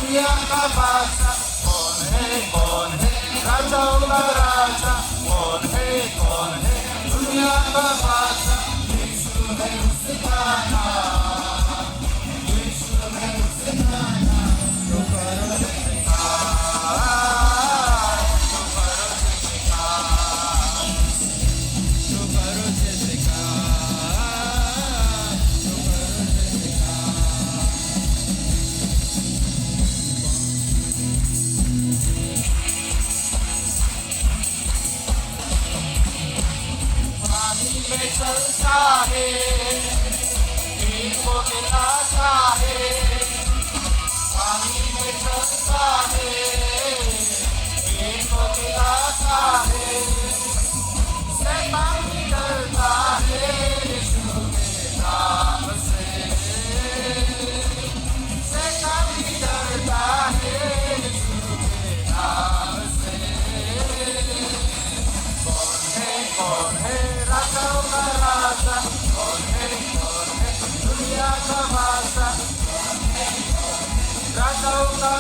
दुनिया का बादशाह कौन है राजाओं का राजा कौन है दुनिया का बादशाह यीशु है उसका नाम यीशु है उसका नाम तो करो जयकार तो करो जयकार तो करो जयकार तो करो पानी में चलता है को मिलाता है पानी में चलता है को मिलाता है शैतान भी डरता है यीशु के नाम से शैतान भी डरता है यीशु के नाम से कौन है राजाओं का राजा कौन है दुनिया का बादशाह राजाओं का